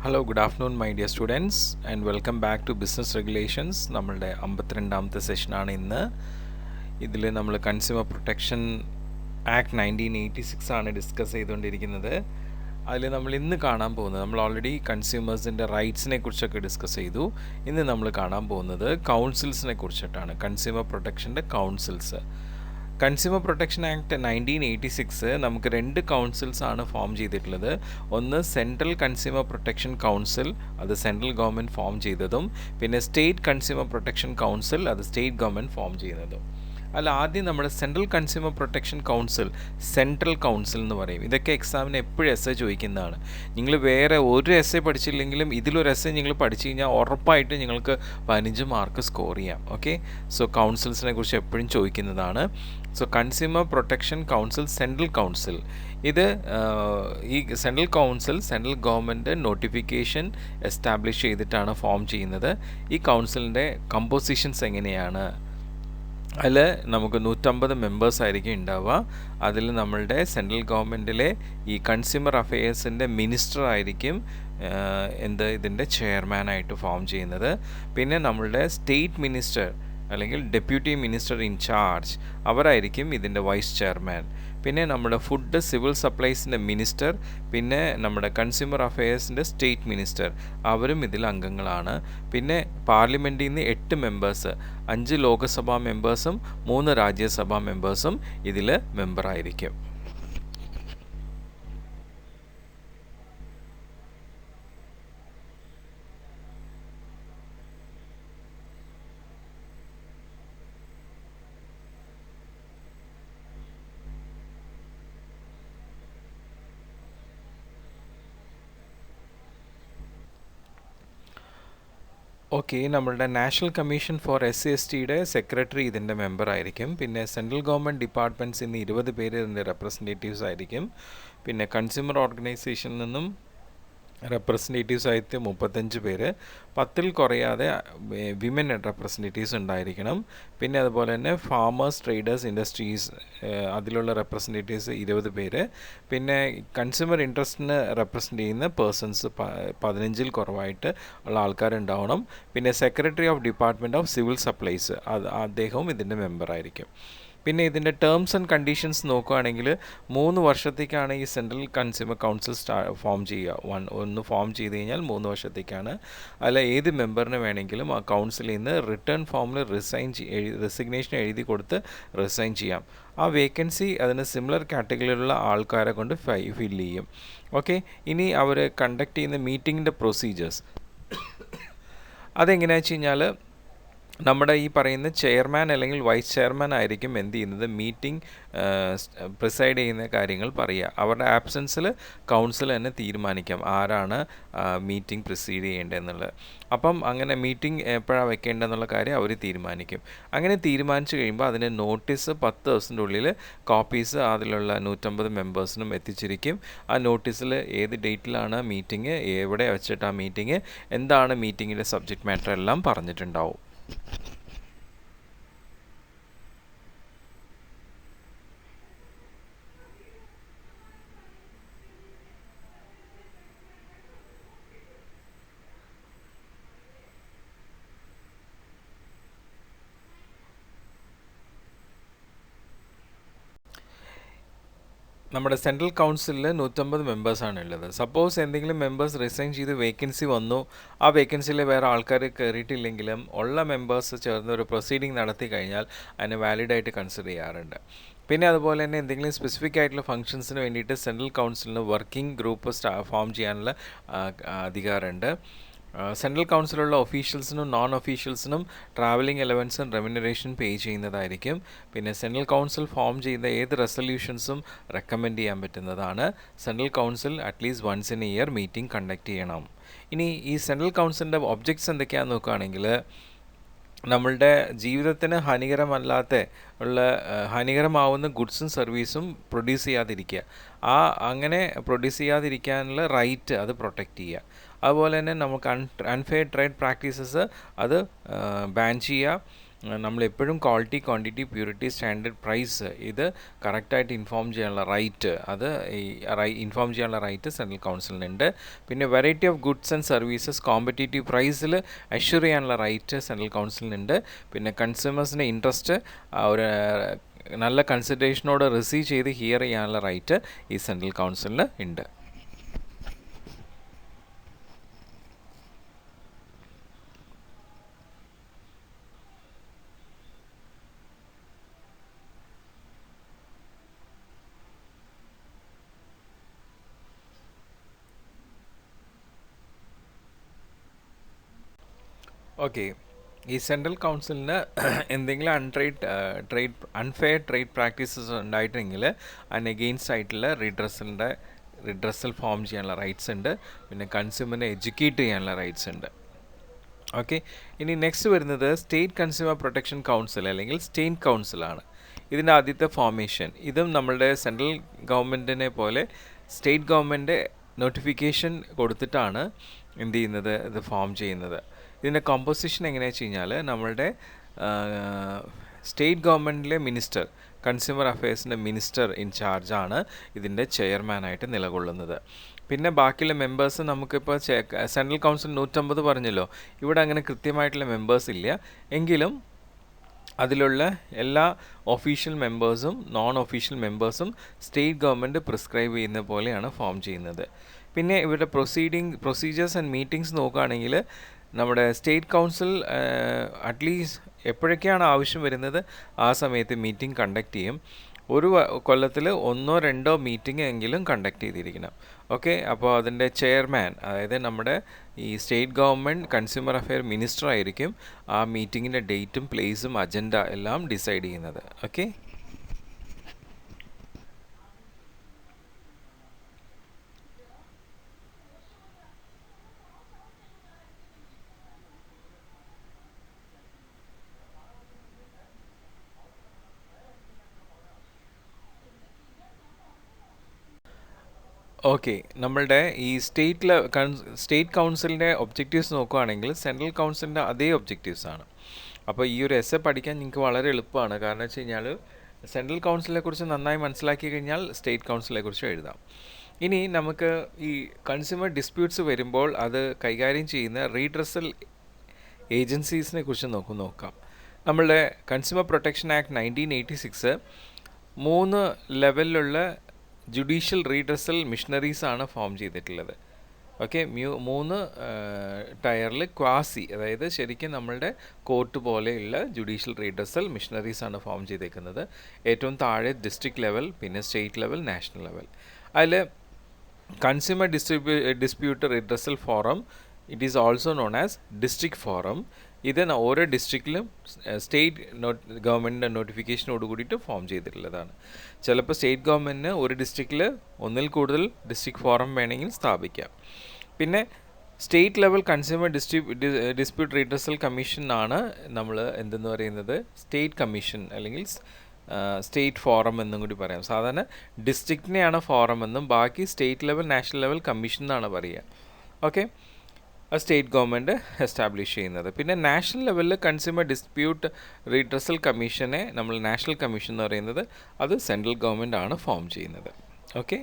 Hello, good afternoon, my dear students, and welcome back to Business Regulations. നമ്മളുടെ 52ാമത്തെ സെഷനാണ് ഇന്ന്. ഇതിൽ നമ്മൾ കൺസ്യൂമർ പ്രൊട്ടക്ഷൻ ആക്ട് 1986 ആണ് ഡിസ്കസ് ചെയ്തുകൊണ്ടിരിക്കുന്നത്. അതിൽ നമ്മൾ ഇന്ന് കാണാൻ പോകുന്നത്, നമ്മൾ ഓൾറെഡി കൺസ്യൂമേഴ്സിൻ്റെ റൈറ്റ്സിനെ കുറിച്ചൊക്കെ ഡിസ്കസ് ചെയ്തു. ഇന്ന് നമ്മൾ കാണാൻ പോകുന്നത് കൗൺസിൽസിനെ കുറിച്ചിട്ടാണ്. കൺസ്യൂമർ പ്രൊട്ടക്ഷൻ്റെ കൗൺസിൽസ്. കൺസ്യൂമർ പ്രൊട്ടക്ഷൻ ആക്ട് 1986 നമുക്ക് 2 കൗൺസിൽസ് ആണ് ഫോം ചെയ്തിട്ടുള്ളത്. ഒന്ന് സെൻട്രൽ കൺസ്യൂമർ പ്രൊട്ടക്ഷൻ കൗൺസിൽ, അത് സെൻട്രൽ ഗവൺമെൻറ് ഫോം ചെയ്തതും, പിന്നെ സ്റ്റേറ്റ് കൺസ്യൂമർ പ്രൊട്ടക്ഷൻ കൗൺസിൽ, അത് സ്റ്റേറ്റ് ഗവൺമെൻറ് ഫോം ചെയ്യുന്നതും. അല്ല, ആദ്യം നമ്മുടെ central consumer protection council, central council എന്ന് പറയും. ഇതൊക്കെ എക്സാമിന് എപ്പോഴും എസ് എ ചോദിക്കുന്നതാണ്. നിങ്ങൾ വേറെ ഒരു എസ് എ പഠിച്ചില്ലെങ്കിലും ഇതിലൊരു എസ് എ നിങ്ങൾ പഠിച്ചു കഴിഞ്ഞാൽ ഉറപ്പായിട്ട് നിങ്ങൾക്ക് 15 മാർക്ക് സ്കോർ ചെയ്യാം. ഓക്കെ, സോ കൗൺസിൽസിനെ കുറിച്ച് എപ്പോഴും ചോദിക്കുന്നതാണ്. So consumer protection council, central council, ഇത് ഈ central council central government notification establish ചെയ്തിട്ടാണ് ഫോം ചെയ്യുന്നത്. ഈ കൗൺസിലിൻ്റെ കമ്പോസിഷൻസ് എങ്ങനെയാണ്? അതിൽ നമുക്ക് 150 മെമ്പേഴ്സ് ആയിരിക്കും ഉണ്ടാവുക. അതിൽ നമ്മളുടെ സെൻട്രൽ ഗവൺമെൻറ്റിലെ ഈ കൺസ്യൂമർ അഫെയേഴ്സിൻ്റെ മിനിസ്റ്റർ ആയിരിക്കും ഇതിൻ്റെ ചെയർമാനായിട്ട് ഫോം ചെയ്യുന്നത്. പിന്നെ നമ്മളുടെ സ്റ്റേറ്റ് മിനിസ്റ്റർ അല്ലെങ്കിൽ ഡെപ്യൂട്ടി മിനിസ്റ്റർ ഇൻ ചാർജ്, അവരായിരിക്കും ഇതിൻ്റെ വൈസ് ചെയർമാൻ. പിന്നെ നമ്മുടെ ഫുഡ് സിവിൽ സപ്ലൈസിൻ്റെ മിനിസ്റ്റർ, പിന്നെ നമ്മുടെ കൺസ്യൂമർ അഫെയേഴ്സിൻ്റെ സ്റ്റേറ്റ് മിനിസ്റ്റർ, അവരും ഇതിൽ അംഗങ്ങളാണ്. പിന്നെ പാർലമെൻറ്റിൽ നിന്ന് 8 മെമ്പേഴ്സ്, 5 ലോകസഭാ മെമ്പേഴ്സും 3 രാജ്യസഭാ മെമ്പേഴ്സും ഇതിൽ മെമ്പറായിരിക്കും. ഓക്കെ, നമ്മളുടെ national commission for SC/ST secretary ഇതിൻ്റെ മെമ്പർ ആയിരിക്കും. പിന്നെ സെൻട്രൽ ഗവൺമെൻറ് ഡിപ്പാർട്ട്മെൻറ്റ്സിൽ നിന്ന് 20 പേര് ഇതിൻ്റെ റെപ്രസെൻറ്റേറ്റീവ്സ് ആയിരിക്കും. പിന്നെ കൺസ്യൂമർ ഓർഗനൈസേഷനിൽ നിന്നും റെപ്രസെൻറ്റേറ്റീവ്സ് ആയിട്ട് 35 പേര്, 10ൽ കുറയാതെ വിമൻ റെപ്രസെൻറ്റേറ്റീവ്സ് ഉണ്ടായിരിക്കണം. പിന്നെ അതുപോലെ തന്നെ ഫാമേഴ്സ്, ട്രേഡേഴ്സ്, ഇൻഡസ്ട്രീസ്, അതിലുള്ള റെപ്രസെൻറ്റേറ്റീവ്സ് 20 പേര്. പിന്നെ കൺസ്യൂമർ ഇൻട്രസ്റ്റിന് റെപ്രസെൻ്റ് ചെയ്യുന്ന പേഴ്സൺസ് 15ൽ കുറവായിട്ട് ഉള്ള ആൾക്കാരുണ്ടാവണം. പിന്നെ secretary of department of civil supplies, അദ്ദേഹവും ഇതിൻ്റെ മെമ്പറായിരിക്കും. പിന്നെ ഇതിൻ്റെ ടേംസ് ആൻഡ് കണ്ടീഷൻസ് നോക്കുകയാണെങ്കിൽ 3 വർഷത്തേക്കാണ് ഈ സെൻട്രൽ കൺസ്യൂമർ കൗൺസിൽ ഫോം ചെയ്യുക. ഒന്ന് ഫോം ചെയ്ത് കഴിഞ്ഞാൽ 3 വർഷത്തേക്കാണ്. അല്ല, ഏത് മെമ്പറിന് വേണമെങ്കിലും ആ കൗൺസിലിൽ നിന്ന് റിട്ടേൺ ഫോമിൽ റെസിഗ്നേഷൻ എഴുതി കൊടുത്ത് റിസൈൻ ചെയ്യാം. ആ വേക്കൻസി അതിന് സിമിലർ കാറ്റഗറിയിലുള്ള ആൾക്കാരെ കൊണ്ട് ഫില്ല് ചെയ്യും. ഓക്കെ, ഇനി അവർ കണ്ടക്ട് ചെയ്യുന്ന മീറ്റിങ്ങിൻ്റെ പ്രൊസീജിയേഴ്സ് അതെങ്ങനെയാണെന്ന് വെച്ച് കഴിഞ്ഞാൽ, നമ്മുടെ ഈ പറയുന്ന ചെയർമാൻ അല്ലെങ്കിൽ വൈസ് ചെയർമാൻ ആയിരിക്കും എന്ത് ചെയ്യുന്നത്, മീറ്റിംഗ് പ്രിസൈഡ് ചെയ്യുന്ന കാര്യങ്ങൾ പറയുക. അവരുടെ ആബ്സെൻസിൽ കൗൺസിൽ തന്നെ തീരുമാനിക്കാം ആരാണ് മീറ്റിംഗ് പ്രിസീഡ് ചെയ്യേണ്ടതെന്നുള്ളത്. അപ്പം അങ്ങനെ മീറ്റിംഗ് എപ്പോഴാണ് വെക്കേണ്ടതെന്നുള്ള കാര്യം അവർ തീരുമാനിക്കും. അങ്ങനെ തീരുമാനിച്ചു കഴിയുമ്പോൾ അതിന് നോട്ടീസ് 10 ദിവസത്തിൻ്റെ ഉള്ളിൽ കോപ്പീസ് അതിലുള്ള 150 മെമ്പേഴ്സിനും എത്തിച്ചിരിക്കും. ആ നോട്ടീസിൽ ഏത് ഡേറ്റിലാണ് മീറ്റിംഗ്, എവിടെ വെച്ചിട്ടാണ് മീറ്റിംഗ്, എന്താണ് മീറ്റിങ്ങിൻ്റെ സബ്ജക്റ്റ് മാറ്റർ എല്ലാം പറഞ്ഞിട്ടുണ്ടാവും. നമ്മുടെ സെൻട്രൽ കൗൺസിലിൽ 150 മെമ്പേഴ്സാണ് ഉള്ളത്. സപ്പോസ് എന്തെങ്കിലും മെമ്പേഴ്സ് റിസൈൻ ചെയ്ത് വേക്കൻസി വന്നു, ആ വേക്കൻസിയിൽ വേറെ ആൾക്കാർ കയറിയിട്ടില്ലെങ്കിലും ഉള്ള മെമ്പേഴ്സ് ചേർന്ന് ഒരു പ്രൊസീഡിങ് നടത്തി കഴിഞ്ഞാൽ അതിനെ വാലിഡായിട്ട് കൺസിഡർ ചെയ്യാറുണ്ട്. പിന്നെ അതുപോലെ തന്നെ എന്തെങ്കിലും സ്പെസിഫിക് ആയിട്ടുള്ള ഫംഗ്ഷൻസിന് വേണ്ടിയിട്ട് സെൻട്രൽ കൗൺസിലിന് വർക്കിംഗ് ഗ്രൂപ്പ് ഫോം ചെയ്യാനുള്ള അധികാരമുണ്ട്. സെൻട്രൽ കൗൺസിലുള്ള ഒഫീഷ്യൽസിനും നോൺ ഒഫീഷ്യൽസിനും ട്രാവലിംഗ് അലവൻസും റെമ്യൂണറേഷൻ പേ ചെയ്യുന്നതായിരിക്കും. പിന്നെ സെൻട്രൽ കൗൺസിൽ ഫോം ചെയ്ത ഏത് റെസൊല്യൂഷൻസും റെക്കമെൻഡ് ചെയ്യാൻ പറ്റുന്നതാണ്. Central council at least once in a year meeting conduct ചെയ്യണം. ഇനി ഈ സെൻട്രൽ കൗൺസിലിൻ്റെ ഒബ്ജക്ട്സ് എന്തൊക്കെയാണെന്ന് നോക്കുകയാണെങ്കിൽ, നമ്മളുടെ ജീവിതത്തിന് ഹാനികരമാവുന്ന ഗുഡ്സും സർവീസും പ്രൊഡ്യൂസ് ചെയ്യാതിരിക്കുക, അങ്ങനെ പ്രൊഡ്യൂസ് ചെയ്യാതിരിക്കാനുള്ള റൈറ്റ് അത് പ്രൊട്ടക്റ്റ് ചെയ്യുക. അതുപോലെ തന്നെ നമുക്ക് അൺഫെയർ ട്രേഡ് പ്രാക്ടീസസ് അത് ബാൻ ചെയ്യുക. നമ്മളെപ്പോഴും quality, quantity, purity, standard, price ഇത് കറക്റ്റായിട്ട് ഇൻഫോം ചെയ്യാനുള്ള റൈറ്റ്, അത് ഇൻഫോം ചെയ്യാനുള്ള റൈറ്റ് സെൻട്രൽ കൗൺസിലിനുണ്ട്. പിന്നെ variety of goods and services competitive പ്രൈസിൽ അഷ്യൂർ ചെയ്യാനുള്ള റൈറ്റ് സെൻട്രൽ കൗൺസിലിനുണ്ട്. പിന്നെ കൺസ്യൂമേഴ്സിൻ്റെ ഇൻട്രസ്റ്റ് ഒരു നല്ല കൺസിഡറേഷനോട് റിസീവ് ചെയ്ത് ഹിയർ ചെയ്യാനുള്ള റൈറ്റ് ഈ സെൻട്രൽ കൗൺസിലിന് ഉണ്ട്. ഓക്കെ, ഈ സെൻട്രൽ കൗൺസിലിന് എന്തെങ്കിലും അൺഫെയർ ട്രേഡ് പ്രാക്ടീസസ് ഉണ്ടായിട്ടെങ്കിൽ അതിന് എഗെയിൻസ്റ്റ് ആയിട്ടുള്ള റിഡ്രസൽ ഫോം ചെയ്യാനുള്ള റൈറ്റ്സ് ഉണ്ട്. പിന്നെ കൺസ്യൂമറിനെ എഡ്യൂക്കേറ്റ് ചെയ്യാനുള്ള റൈറ്റ്സ് ഉണ്ട്. ഓക്കെ, ഇനി നെക്സ്റ്റ് വരുന്നത് സ്റ്റേറ്റ് കൺസ്യൂമർ പ്രൊട്ടക്ഷൻ കൗൺസിൽ അല്ലെങ്കിൽ സ്റ്റേറ്റ് കൗൺസിലാണ്. ഇതിൻ്റെ ആദ്യത്തെ ഫോർമേഷൻ, ഇതും നമ്മളുടെ സെൻട്രൽ ഗവൺമെൻറ്റിനെ പോലെ സ്റ്റേറ്റ് ഗവൺമെൻറ് നോട്ടിഫിക്കേഷൻ കൊടുത്തിട്ടാണ് എന്ത് ചെയ്യുന്നത്, ഇത് ഫോം ചെയ്യുന്നത്. ഇതിൻ്റെ കോമ്പോസിഷൻ എങ്ങനെയാണെന്ന് വെച്ച് കഴിഞ്ഞാൽ നമ്മളുടെ സ്റ്റേറ്റ് ഗവൺമെൻറ്റിലെ മിനിസ്റ്റർ, കൺസ്യൂമർ അഫയേഴ്സിൻ്റെ മിനിസ്റ്റർ ഇൻചാർജാണ് ഇതിൻ്റെ ചെയർമാനായിട്ട് നിലകൊള്ളുന്നത്. പിന്നെ ബാക്കിയുള്ള മെമ്പേഴ്സ് നമുക്കിപ്പോൾ സെൻട്രൽ കൗൺസിൽ 150 പറഞ്ഞല്ലോ, ഇവിടെ അങ്ങനെ കൃത്യമായിട്ടുള്ള മെമ്പേഴ്സ് ഇല്ല. എങ്കിലും അതിലുള്ള എല്ലാ official മെമ്പേഴ്സും non official മെമ്പേഴ്സും state government prescribe ചെയ്യുന്ന പോലെയാണ് ഫോം ചെയ്യുന്നത്. പിന്നെ ഇവരുടെ പ്രൊസീജിയേഴ്സ് ആൻഡ് മീറ്റിംഗ്സ് നോക്കുകയാണെങ്കിൽ നമ്മുടെ സ്റ്റേറ്റ് കൗൺസിൽ അറ്റ്ലീസ്റ്റ് എപ്പോഴൊക്കെയാണ് ആവശ്യം വരുന്നത് ആ സമയത്ത് മീറ്റിംഗ് കണ്ടക്ട് ചെയ്യും. ഒരു കൊല്ലത്തിൽ 1-2 മീറ്റിംഗ് എങ്കിലും കണ്ടക്ട് ചെയ്തിരിക്കണം. ഓക്കെ, അപ്പോൾ അതിൻ്റെ ചെയർമാൻ, അതായത് നമ്മുടെ ഈ state government consumer affair minister ആയിരിക്കും ആ മീറ്റിങ്ങിൻ്റെ ഡേറ്റും പ്ലേസും അജണ്ട എല്ലാം ഡിസൈഡ് ചെയ്യുന്നത്. ഓക്കെ, ഓക്കെ, നമ്മളുടെ ഈ സ്റ്റേറ്റ് കൗൺസിലിൻ്റെ ഒബ്ജക്റ്റീവ്സ് നോക്കുകയാണെങ്കിൽ സെൻട്രൽ കൗൺസിലിൻ്റെ അതേ ഒബ്ജക്റ്റീവ്സ് ആണ്. അപ്പോൾ ഈ ഒരു എസ്സെ പഠിക്കാൻ നിങ്ങൾക്ക് വളരെ എളുപ്പമാണ്. കാരണം വെച്ച് കഴിഞ്ഞാൽ സെൻട്രൽ കൗൺസിലിനെ കുറിച്ച് നന്നായി മനസ്സിലാക്കി കഴിഞ്ഞാൽ സ്റ്റേറ്റ് കൗൺസിലിനെ കുറിച്ച് എഴുതാം. ഇനി നമുക്ക് ഈ കൺസ്യൂമർ ഡിസ്പ്യൂട്ട്സ് വരുമ്പോൾ അത് കൈകാര്യം ചെയ്യുന്ന റീഡ്രസൽ ഏജൻസീസിനെ കുറിച്ച് നോക്കാം. നമ്മളുടെ കൺസ്യൂമർ പ്രൊട്ടക്ഷൻ ആക്ട് 1986 3 ലെവലിലുള്ള ജുഡീഷ്യൽ റീഡ്രസൽ മിഷനറീസാണ് ഫോം ചെയ്തിട്ടുള്ളത്. ഓക്കെ, 3 ടയറിൽ ക്വാസി, അതായത് ശരിക്കും നമ്മളുടെ കോർട്ട് പോലെയുള്ള ജുഡീഷ്യൽ റീഡ്രസൽ മിഷനറീസാണ് ഫോം ചെയ്തേക്കുന്നത്. ഏറ്റവും താഴെ ഡിസ്ട്രിക്ട് ലെവൽ, പിന്നെ സ്റ്റേറ്റ് ലെവൽ, നാഷണൽ ലെവൽ. അതിൽ consumer dispute redressal forum, it is also known as district forum. ഇത് ഓരോ ഡിസ്ട്രിക്റ്റിലും സ്റ്റേറ്റ് ഗവൺമെൻറ്റിൻ്റെ നോട്ടിഫിക്കേഷനോട് കൂടിയിട്ട് ഫോം ചെയ്തിട്ടുള്ളതാണ്. ചിലപ്പോൾ സ്റ്റേറ്റ് ഗവൺമെൻറ്റിന് ഒരു ഡിസ്ട്രിക്റ്റിൽ ഒന്നിൽ കൂടുതൽ ഡിസ്ട്രിക്ട് ഫോറം വേണമെങ്കിൽ സ്ഥാപിക്കാം. പിന്നെ state level consumer dispute redressal കമ്മീഷനാണ് നമ്മൾ എന്തെന്ന് പറയുന്നത്, സ്റ്റേറ്റ് കമ്മീഷൻ അല്ലെങ്കിൽ സ്റ്റേറ്റ് ഫോറം എന്നും കൂടി പറയാം. സാധാരണ ഡിസ്ട്രിക്റ്റിനെയാണ് ഫോറം എന്നും ബാക്കി state level, national level commission എന്നാണ് പറയുക. ഓക്കെ, സ്റ്റേറ്റ് ഗവൺമെൻറ് എസ്റ്റാബ്ലിഷ് ചെയ്യുന്നത്. പിന്നെ നാഷണൽ ലെവലിൽ കൺസ്യൂമർ ഡിസ്പ്യൂട്ട് റീഡ്രസൽ കമ്മീഷനെ നമ്മൾ നാഷണൽ കമ്മീഷൻ എന്ന് പറയുന്നത് അത് സെൻട്രൽ ഗവൺമെൻറ് ആണ് ഫോം ചെയ്യുന്നത്. ഓക്കെ.